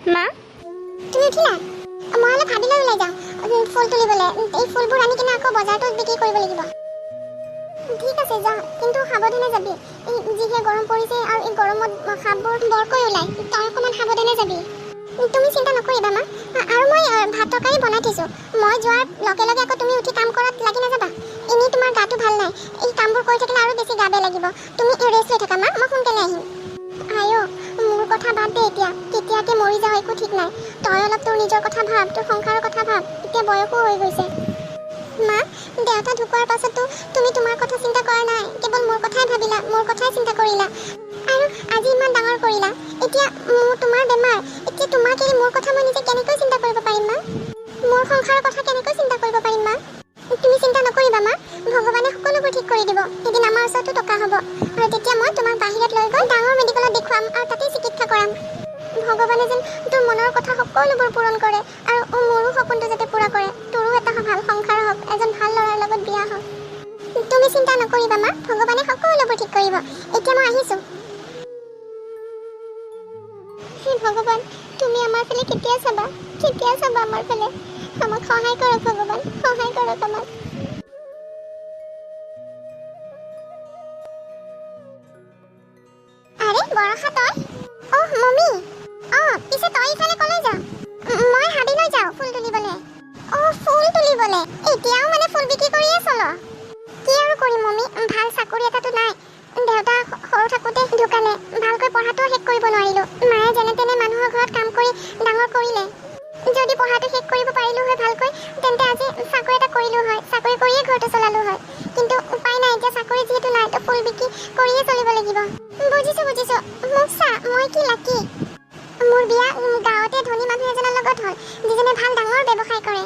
মা তুমি উঠিলা? মই অলপ ভাবিলৈ ওলাই যাওঁ ফুল তুলিবলৈ। এই ফুলবোৰ আনি কিনে আকৌ বজাৰটোত বিক্ৰী কৰিব লাগিব। ঠিক আছে যা, কিন্তু সাৱধানে যাবি। এই যিহে গৰম পৰিছে আৰু এই গৰমত সাপবোৰ বৰকৈ ওলাই, তই অকণমান সাৱধানে যাবি। তুমি চিন্তা নকৰিবা মা। আৰু মই ভাত তৰকাৰী বনাই থৈছোঁ। মই যোৱাৰ লগে লগে আকৌ তুমি উঠি কাম কৰাত লাগি নাযাবা। এনেই তোমাৰ গাটো ভাল নাই, এই কামবোৰ কৰি থাকিলে আৰু বেছি গা বেয়া লাগিব। তুমি ৰেষ্ট লৈ থাকা মা, মই সোনকালে আহিম। আইঅ, মোৰ কথা বাদ দে এতিয়া। কেতিয়াকে মৰি যাওঁ একো ঠিক নাই। তই অলপ তোৰ নিজৰ কথা ভাব, তোৰ সংসাৰৰ কথা ভাব। এতিয়া বয়সো হৈ গৈছে। মা, দেউতা ঢুকোৱাৰ পাছতো তুমি তোমাৰ কথা চিন্তা কৰা নাই, কেৱল মোৰ কথাই ভাবিলা, মোৰ কথাই চিন্তা কৰিলা। আৰু আজি ইমান ডাঙৰ কৰিলা। এতিয়া তোমাৰ বেমাৰ, এতিয়া তোমাক এৰি মোৰ কথা মই নিজে কেনেকৈ চিন্তা কৰিব পাৰিম মা? মোৰ সংসাৰৰ কথা কেনেকৈ চিন্তা কৰিব পাৰিম মা? তুমি চিন্তা নকৰিবা মা, ভগৱানে সকলোবোৰ ঠিক কৰি দিব। এদিন আমাৰ ওচৰতো টকা হ'ব, আৰু তেতিয়া মই তোমাক বাহিৰত লৈ গৈ ডাঙৰ মেডিকেলত দেখুৱাম আৰু তাতেই চিকিৎসা কৰাম। ভগৱানে যেন তোৰ মনৰ কথা সকলোবোৰ পূৰণ কৰে, আৰু মোৰো সপোনটো যাতে পূৰা কৰে। তোৰো এটা ভাল সংসাৰ হওক, এজন ভাল ল'ৰাৰ লগত বিয়া হওক। তুমি চিন্তা নকৰিবা মা, ভগৱানে সকলোবোৰ ঠিক কৰিব। এতিয়া মই আহিছোঁ। হে ভগৱান, তুমি আমাৰ ফালে কেতিয়া চাবা আমাৰ ফালে? আমাক সহায় কৰক ভগৱান, সহায় কৰক আমাক। আৰে বৰষা তই? অহ মমি। পিছে তই ইফালে কলৈ যাৱ? মই হাবিলৈ যাওঁ ফুল তুলিবলৈ। ফুল তুলিবলৈ? এতিয়াও মানে ফুল বিক্ৰী কৰিয়ে চল? কি আৰু কৰিম মমি, ভাল চাকৰি এটাতো নাই। দেউতা সৰু থাকোঁতে ঢুকালে, ভালকৈ পঢ়াটোও শেষ কৰিব নোৱাৰিলোঁ। মায়ে যেনে তেনে মানুহৰ ঘৰত কাম কৰি ডাঙৰ কৰিলে। যদি পঢ়াটো শেষ কৰিব পাৰিলোঁ হয় ভালকৈ, তেন্তে আজি চাকৰি এটা কৰিলোঁ হয়, চাকৰি কৰিয়ে ঘৰটো চলালোঁ হয়। কিন্তু উপায় নাই, এতিয়া চাকৰি যিহেতু নাই, তো ফুল বিক্ৰী কৰিয়ে চলিব লাগিব। বুজিছোঁ। মোক চা, মই কি লাকি। মোৰ বিয়া গাঁৱতে ধনী মানুহ এজনৰ লগত হ'ল, যিজনে ভাল ডাঙৰ ব্যৱসায় কৰে।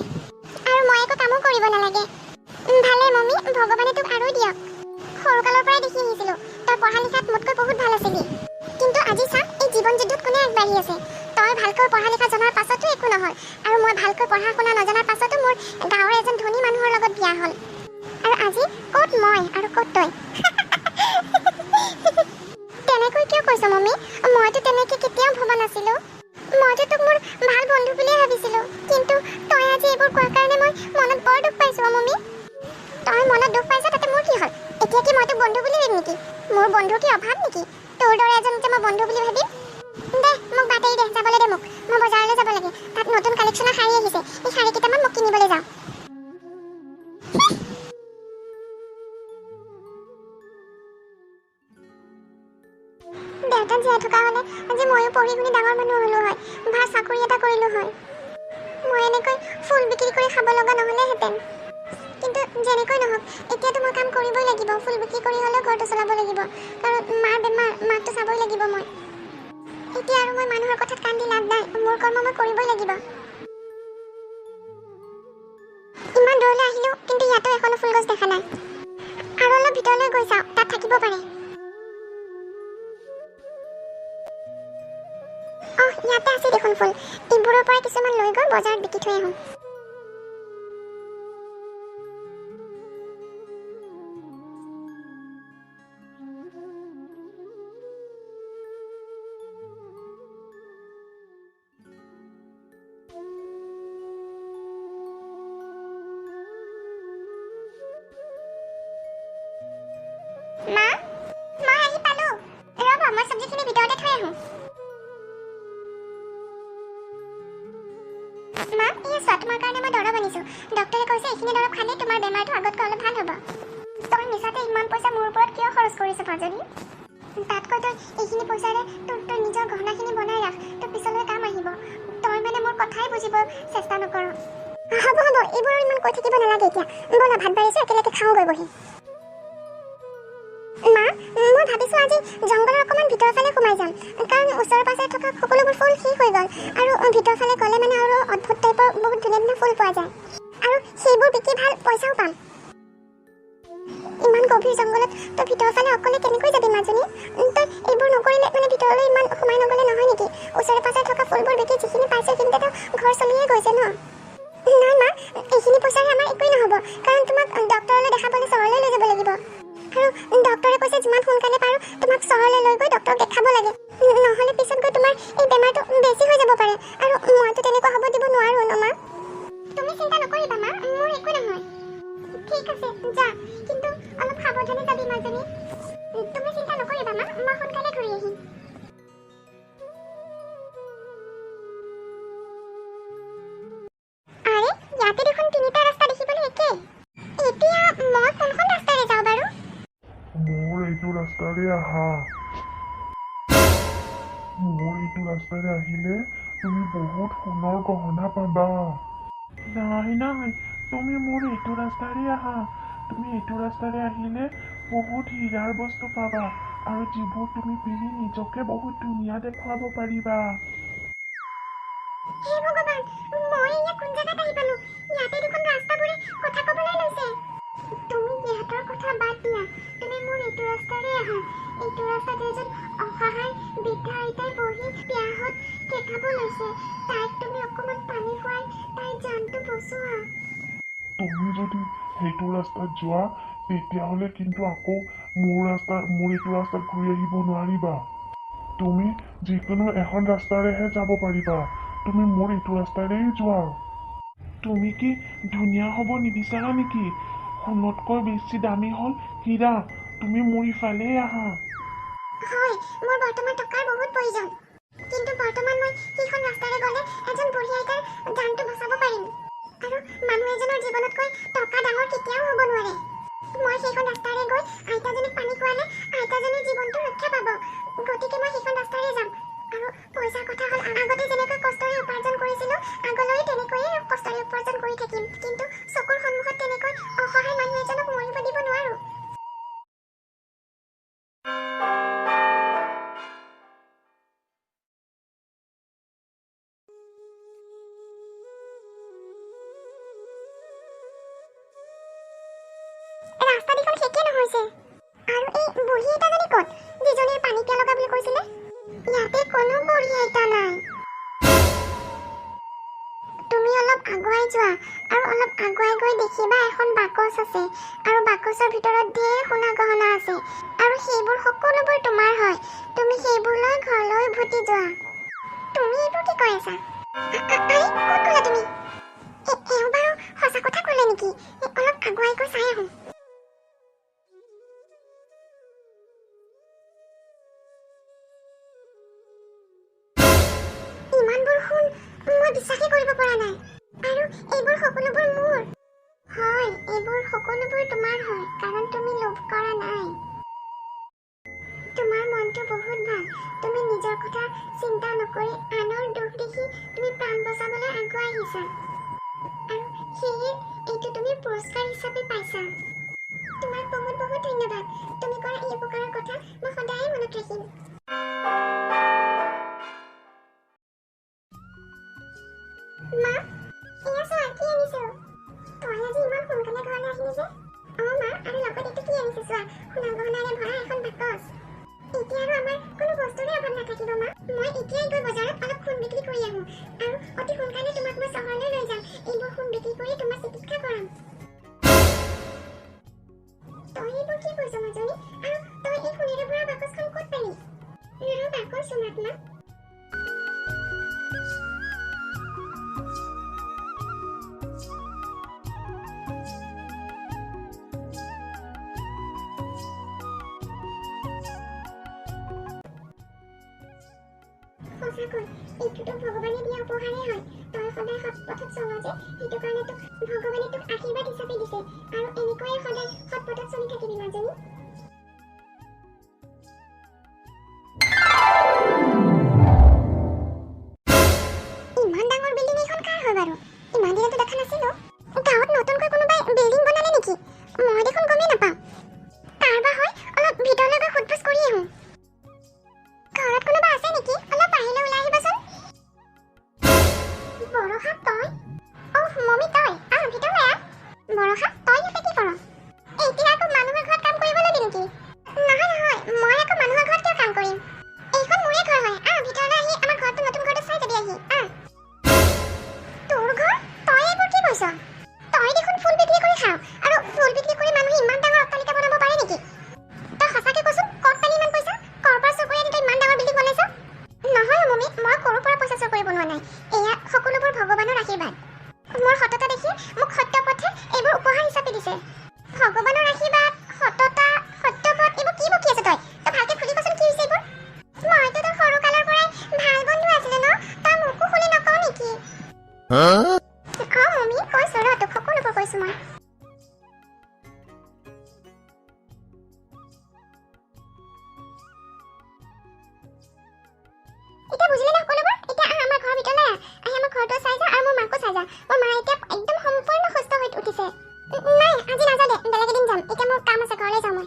আৰু মই একো কামো কৰিব নালাগে। ভালে মমি, ভগৱানে তোক আৰু দিয়ক। সৰুকালৰ পৰাই দেখি আহিছিলোঁ, তই পঢ়া লিখাত মোতকৈ বহুত ভাল আছিলি। কিন্তু আজি চা, এই জীৱন যুদ্ধত কোনে আগবাঢ়ি আছে? তই ভালকৈ পঢ়া লিখা জনাৰ পাছতো একো নহ'ল, আৰু মই ভালকৈ পঢ়া শুনা নজনাৰ পাছতো মোৰ গাঁৱৰ এজন ধনী মানুহৰ লগত বিয়া হ'ল। আৰু আজি ক'ত মই আৰু ক'ত তই? তেনেকৈ কিয় কৈছ মমি? মইতো তেনেকৈ কেতিয়াও ভবা নাছিলোঁ। মইতো তোক মোৰ ভাল বন্ধু বুলিয়ে ভাবিছিলোঁ। কিন্তু তই আজি এইবোৰ কোৱাৰ কাৰণে মই মনত বৰ দুখ পাইছোঁ মমি। তই মনত দুখ পাইছ, তাতে মোৰ কি হ'ল? এতিয়া কি মই তোক বন্ধু বুলি ভাবিম নেকি? মোৰ বন্ধুৰ কি অভাৱ নেকি? তোৰ দৰে এজন যে মই বন্ধু বুলি ভাবিম? দে মোক বাটেই দে, যাবলৈ দে মোক। মই বজাৰলৈ যাব লাগে, তাত নতুন কালেকশ্যনৰ শাৰী আহিছে। এই শাৰী কেইটামান মোক কিনিবলৈ যাওঁ। দেউতাক জীয়াই থকা হ'লে আজি ময়ো পঢ়ি শুনি ডাঙৰ মানুহ হ'লোঁ হয়, ভাল চাকৰি এটা কৰিলোঁ হয়। মই এনেকৈ ফুল বিক্ৰী কৰি খাব লগা নহ'লেহেঁতেন। কিন্তু যেনেকৈ নহওক, এতিয়াতো মই কাম কৰিবই লাগিব। ফুল বিক্ৰী কৰি হ'লেও ঘৰটো চলাব লাগিব, কাৰণ মাৰ বেমাৰ, মাকটো চাবই লাগিব মই। এতিয়া আৰু মই মানুহৰ কথাত কান্দি লাভ নাই, মোৰ কৰ্ম মই কৰিবই লাগিব। ইমান দূৰলৈ আহিলোঁ, কিন্তু ইয়াতো এখনো ফুলগছ দেখা নাই। আৰু অলপ ভিতৰলৈ গৈ চাওঁ, তাত থাকিব পাৰে। ইয়াতে আছে দেখোন ফুল। এইবোৰৰ পৰা কিছুমান লৈ গৈ বজাৰত বিক্ৰী থৈ আহোঁ। মা, মই আহি পালোঁ। ৰ'ব, মই চব্জিখিনি ভিতৰতে থৈ আহোঁ। মা, এই চোৱা, তোমাৰ কাৰণে মই দৰৱ আনিছোঁ। ডক্টৰে কৈছে এইখিনি দৰৱ খালে তোমাৰ বেমাৰটো আগতকৈ অলপ ভাল হ'ব। তই মিছাতে ইমান পইচা মোৰ ওপৰত কিয় খৰচ কৰিছ পাজনী? তাতকৈ তই এইখিনি পইচাৰে তই নিজৰ গহনাখিনি বনাই ৰাখ, তোৰ পিছলৈ কাম আহিব। তই মানে মোৰ কথাই বুজিব চেষ্টা নকৰ। হ'ব, এইবোৰ ইমান কৈ থাকিব নালাগে এতিয়া। ব'লা, ভাত বাঢ়িছোঁ, একেলগে খাওঁগৈ বহি। মা, মই ভাবিছোঁ আজি জংঘলৰ অকণমান ভিতৰৰ ফালে সোমাই যাম, কাৰণ ওচৰে পাজৰে থকা সকলোবোৰ ফুল শেষ হৈ গ'ল। আৰু ভিতৰৰ ফালে গ'লে মানে আৰু অদ্ভুত টাইপৰ বহুত ধুনীয়া ধুনীয়া ফুল পোৱা যায়, আৰু সেইবোৰ বিকি ভাল পইচাও পাম। ইমান গভীৰ জংঘলত তই ভিতৰৰ ফালে অকলে কেনেকৈ যাবি মাজনী? তই এইবোৰ নকৰিলে মানে ভিতৰলৈ ইমান সোমাই নগ'লে নহয় নেকি? ওচৰে পাজৰে থকা ফুলবোৰ বিকি যিখিনি পাইছে সেইখিনিতেতো ঘৰ চলিয়ে গৈছে ন? নাই মা, এইখিনি পইচাৰে আমাৰ একোৱেই নহ'ব, কাৰণ তোমাক ডক্টৰলৈ দেখাবলৈ চহৰলৈ লৈ যাব লাগিব। আৰু ডক্টৰে কৈছে যিমান সোনকালে পাৰোঁ তোমাক চহৰলৈ লৈ গৈ ডক্টৰক দেখাব লাগে, নহ'লে পিছত গৈ তোমাৰ এই বেমাৰটো বেছি হৈ যাব পাৰে, ৰাস্তাৰে আহা। মোৰ এইটো ৰাস্তাৰে আহিলে তুমি বহুত সোণৰ গহনা পাবা। নাই নাই, তুমি মোৰ এইটো ৰাস্তাৰে আহা। তুমি এইটো ৰাস্তাৰে আহিলে বহুত হীৰাৰ বস্তু পাবা আৰু যিবোৰ তুমি পিন্ধি নিজকে বহুত ধুনীয়া দেখুৱাব পাৰিবা। হে ভগৱান, মই এয়া কোন জেগাত আহি পালো? ইয়াতে দেখোন ৰাস্তাবোৰে কথা ক'বলৈ লৈছে। তুমি ইহঁতৰ কথা বাদ দিয়া, তুমি মোৰ এইটো ৰাস্তাৰে আহা। এইটো ৰাস্তাত এজন অসহায় বৃদ্ধা আইতাই বহি পিয়াহত কেঁকাব লৈছে। তাইক তুমি অকণমান পানী খুৱাই তাইৰ জানটো বচোৱা। তুমি যদি সেইটো ৰাস্তাত যোৱা তেতিয়াহ'লে কিন্তু আকৌ মোৰ এইটো ৰাস্তাত ঘূৰি আহিব নোৱাৰিবা। তুমি যিকোনো এখন ৰাস্তাৰেহে যাব পাৰিবা। তুমি মোৰ এইটো ৰাস্তাৰেই যোৱা। তুমি কি ধুনীয়া হ'ব নিবিচাৰা নেকি? সোণতকৈ বেছি দামী হ'ল হীৰা। তুমি মোৰ ইফালে আহা। হয়, মোৰ বৰ্তমান টকাৰ বহুত প্ৰয়োজন, কিন্তু বৰ্তমান মই সেইখন ৰাস্তাৰে গ'লে এজন বুঢ়ী আইতাৰ জানটো বচাব পাৰিম। আৰু মানুহ এজনৰ জীৱনতকৈ টকা ডাঙৰ কেতিয়াও হ'ব নোৱাৰে। মই সেইখন ৰাস্তাৰে গৈ আইতাজনীক পানী খোৱালে আইতাজনীৰ জীৱনটো ৰক্ষা পাব। গতিকে মই সেইখন ৰাস্তাৰে যাম। আৰু পইচাৰ কথা হ'ল, আগতে যেনেকৈ কষ্টৰে উপাৰ্জন কৰিছিলোঁ আগলৈ তেনেকৈয়ে কষ্টৰে উপাৰ্জন কৰি থাকিম। কিন্তু চকুৰ সন্মুখত তেনেকৈ অসহায় মানুহ এজনক মৰিব দিব নোৱাৰোঁ। ৰাস্তা দেখোন শেষে নহৈছে। আৰু এই বুঢ়ী আইতাজনী ক'ত, যিজনীৰ পানী পিয়া লগা বুলি কৈছিলে? ইয়াতে কোনো বুঢ়ী আইতা নাই। তুমি অলপ আগুৱাই যোৱা আৰু অলপ আগুৱাই গৈ দেখিবা এখন বাকচ আছে আৰু বাকচৰ ভিতৰত ঢেৰ সোণা গহনা আছে আৰু সেইবোৰ সকলোবোৰ তোমাৰ হয়। তুমি সেইবোৰ লৈ ঘৰলৈ উভতি যোৱা। তুমি এইবোৰ কি কৈ আছা? আৰে ক'ত গ'লা তুমি? এওঁ বাৰু সঁচা কথা ক'লে নেকি? অলপ আগুৱাই গৈ চাই আহোঁ। ইমানবোৰ সোণ মই বিশ্বাসেই কৰিব পৰা নাই। আৰু এইবোৰ সকলোবোৰ মোৰ। হয়, এইবোৰ সকলোবোৰ তোমাৰ হয়, কাৰণ তুমি লোভ কৰা নাই। তোমাৰ মনটো বহুত ভাল। তুমি নিজৰ কথা চিন্তা নকৰি আনৰ দুখ দেখি তুমি প্ৰাণ বচাবলৈ আগুৱাই আহিছা। আৰু সেয়ে এইটো তুমি পুৰস্কাৰ হিচাপে পাইছা। তোমাক বহুত বহুত ধন্যবাদ। তুমি কৰা এই উপকাৰৰ কথা মই সদায়ে মনত ৰাখিম। মা, এয়া চোৱা কি আনিছো। তই আজি ইমান সোনকালে ঘৰলৈ আহিলি যে? মা, আৰু লগত এইটো কি আনিছে চোৱা, সোণা গহনাৰে ভৰা এখন বাকচ। এতিয়া আৰু আমাৰ কোনো বস্তুৰে অভাৱ নাথাকিব মা। মই এতিয়াই গৈ বজাৰত অলপ সোণ বিক্ৰী কৰি আহোঁ আৰু অতি সোনকালে তোমাক মই চহৰলৈ লৈ যাম। এইবোৰ সোণ বিক্ৰী কৰি তোমাৰ চিকিৎসা কৰাম। তই এইবোৰ কি কৈছ মাজনী? আৰু তই এই সোণেৰে ভৰা বাকচখন ক'ত পালি? বাকচ চুমাত মা। সঁচাকৈ এইটোতো ভগৱানে দিয়া উপহাৰেই হয়। তই সদায় সৎ পথত চল যে, সেইটো কাৰণে তোক ভগৱানে তোক আশীৰ্বাদ হিচাপে দিছে আৰু এনেকৈয়ে সদায় সৎ পথত চলি থাকিবি মাজনী। ইমান ডাঙৰ বিল্ডিং এইখন কাৰ হয় বাৰু? ইমান দিনতো দেখা নাছিলো। গাঁৱত নতুনকৈ কোনোবাই বিল্ডিং বনালে নেকি? মই দেখোন গমেই নাপাওঁ। কাৰ বা হয়, অলপ ভিতৰলৈ গৈ সোধ-পোছ কৰি আহোঁ। ঘৰত কোনোবা আছে নেকি? অলপ বাহিৰলৈ ওলাই আহিবাচোন। বৰষা, তই? মমি তই? ভিতৰলৈ আহ। বৰষা, তই ইয়াতে কি কৰ? এতিয়া আকৌ মানুহৰ ঘৰত কাম কৰিব লাগি নেকি? নহয় নহয়, মই আকৌ মানুহৰ ঘৰত কিয় কাম কৰিম? এইখন মোৰে ঘৰ হয়। ভিতৰলৈ আহি আমাৰ ঘৰটো নতুন ঘৰটো চাই যাবি আহি। তোৰ ঘৰ? তই এইবোৰ কি কৈছ? তই দেখোন ফুল বিক্ৰী কৰি খাৱ, আৰু ফুল বিক্ৰী কৰি মানুহে ইমান ডাঙৰ অট্টালিকা বনাব পাৰে নেকি? তই সঁচাকে কচোন, ক'ত পালি ইমান পইচা? ক'ৰ পৰা চুৰ কৰি আনি তই ইমান ডাঙৰ বিল্ডিং বনাইছ? নহয় মমি, মই ক'ৰ পৰা পইচা চুৰ কৰি বনোৱা নাই। এয়া সকলোবোৰ ভগৱানৰ আশীৰ্বাদ। মোৰ সততা দেখি মোক সত্য পথে এইবোৰ উপহাৰ হিচাপে দিছে। ভগৱানৰ আশীৰ্বাদ, সততা, সত্যপথ, এইবোৰ কি বকি আছ তই? তই ভালকে খুলি কচোন কি হৈছে এইবোৰ? মইতো তোৰ সৰু কালৰ পৰাই ভাল বন্ধু আছিলে ন? তই মোকো খুলি নকওঁ নেকি? মমি, কৈছো ৰ, তোক সকলোবোৰ কৈছো মই। মোৰ মা এতিয়া একদম সম্পূৰ্ণ সুস্থ হৈ উঠিছে। নাই আজি নাযাওঁ দে, বেলেগ এদিন যাম। এতিয়া মোৰ কাম আছে, ঘৰলৈ যাওঁ মই।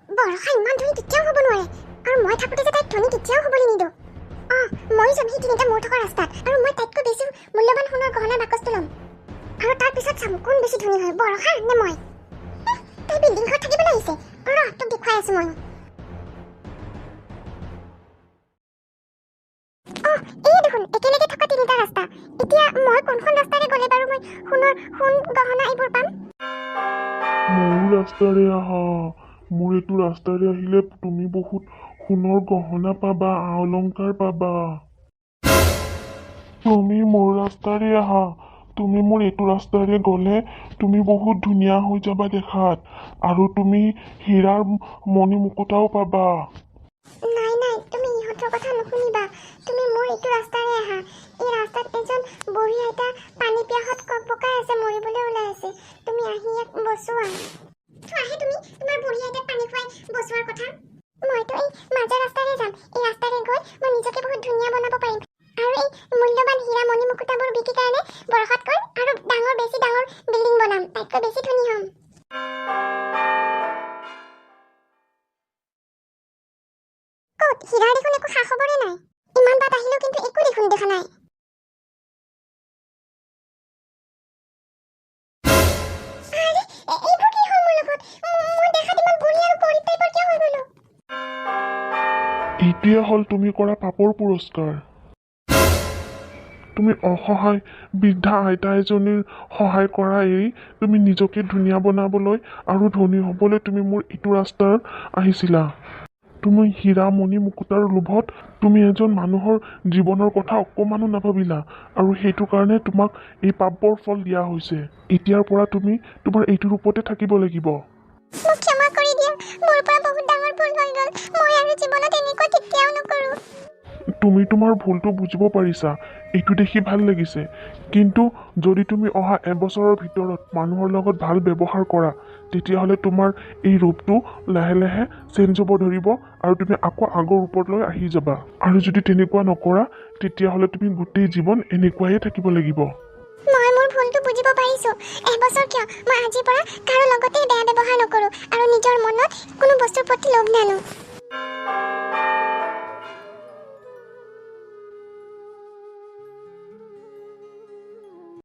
বৰষা ইমান ধনী কেতিয়াও হ'ব নোৱাৰে, আৰু মই থাকোঁতে যে তাইক ধনী কেতিয়াও হ'বলৈ নিদিওঁ। মই যাম সেই তিনিটা মূৰ থকা ৰাস্তাত, আৰু মই তাইতকৈ বেছি মূল্যৱান সোণৰ গহনা বাকচটো ল'ম। আৰু তাৰ পিছত চাম কোন বেছি ধনী হয়, বৰষা নে মই। তাই বিল্ডিং ঘৰত থাকিবলৈ আহিছে, তোক দেখুৱাই আছো মই। এই দেখোন একেলগে থকা তিনিটা ৰাস্তা। এতিয়া মই কোনখন ৰাস্তাৰে গ'লে বাৰু মই সোণ গহনা এইবোৰ পাম? মোৰ ৰাস্তাৰে আহা। মোৰ এইটো ৰাস্তাৰে আহিলে তুমি বহুত সোণৰ গহনা পাবা, অলংকাৰ পাবা। তুমি মোৰ ৰাস্তাৰে আহা। তুমি মোৰ এইটো ৰাস্তাৰে গ'লে তুমি বহুত ধুনীয়া হৈ যাবা দেখাত, আৰু তুমি হীৰাৰ মণি মুকুতাও পাবা। নাই নাই, তুমি ইহঁতৰ কথা নুশুনিবা। তুমি মোৰ এইটো ৰাস্তাৰে আহা। এই ৰাস্তাত এজন বুঢ়ী আইতা পানী পিয়াহত ককবকাই আছে, মৰিবলৈ ওলাই আছে। তুমি আহি ইয়াক বচোৱা। আহে তুমি তোমাৰ বুঢ়ী আইতাক পানী খুৱাই বচোৱাৰ কথা। মইতো এই মাজৰ ৰাস্তাৰে যাম। এই ৰাস্তাৰে গৈ মই নিজকে বহুত ধুনীয়া বনাব পাৰিম, আৰু এই মূল্যৱান হীৰা মণি মুকুতাবোৰ বিক্ৰী কাৰণে বৰষাতকৈ আৰু বেছি ডাঙৰ বিল্ডিং বনাম, তাতকৈ বেছি ধনী হ'ম। ক'ত হীৰাৰ দেখোন একো খা খবৰে নাই। ইমান বাট আহিলেও কিন্তু একো দেখোন দেখা নাই। এইবোৰ কি হ'ল মোৰ লগত? মই দেখাত ইমান বুঢ়ী আৰু গৰীব টাইপৰ কিয় হৈ গ'লো? এইটোৱে হ'ল তুমি কৰা পাপৰ পুৰস্কাৰ। তুমি অসহায় বৃদ্ধা আইতা এজনীৰ সহায় কৰা এৰি তুমি নিজকে ধুনীয়া বনাবলৈ আৰু ধনী হ'বলৈ তুমি মোৰ এইটো ৰাস্তাত আহিছিলা। তুমি হীৰা মণি মুকুতাৰ লোভত তুমি এজন মানুহৰ জীৱনৰ কথা অকণমানো নাভাবিলা, আৰু সেইটো কাৰণে তোমাক এই পাপৰ ফল দিয়া হৈছে। এতিয়াৰ পৰা তুমি তোমাৰ এইটো ৰূপতে থাকিব লাগিব। মোক ক্ষমা কৰি দিয়া, মোৰ পৰা বহুত ডাঙৰ ভুল হৈ গ'ল। মই আৰু জীৱনত এনেকুৱা কেতিয়াও নকৰোঁ। তুমি তোমাৰ ভুলটো বুজিব পাৰিছা, এইটো দেখি ভাল লাগিছে। কিন্তু যদি তুমি অহা এবছৰৰ ভিতৰত মানুহৰ লগত ভাল ব্যৱহাৰ কৰা, তেতিয়াহ'লে তোমাৰ এই ৰূপটো লাহে লাহে চেঞ্জ হ'ব ধৰিব, আৰু তুমি আকৌ আগৰ ৰূপলৈ আহি যাবা। আৰু যদি তেনেকুৱা নকৰা, তেতিয়াহ'লে তুমি গোটেই জীৱন এনেকুৱাই থাকিব লাগিব। মই মোৰ ভুলটো বুজিব পাৰিছোঁ। এবছৰ কিয়, মই আজিৰ পৰা কাৰো লগতে বেয়া ব্যৱহাৰ নকৰোঁ, আৰু নিজৰ মনত কোনো বস্তুৰ প্ৰতি লোভ নানো।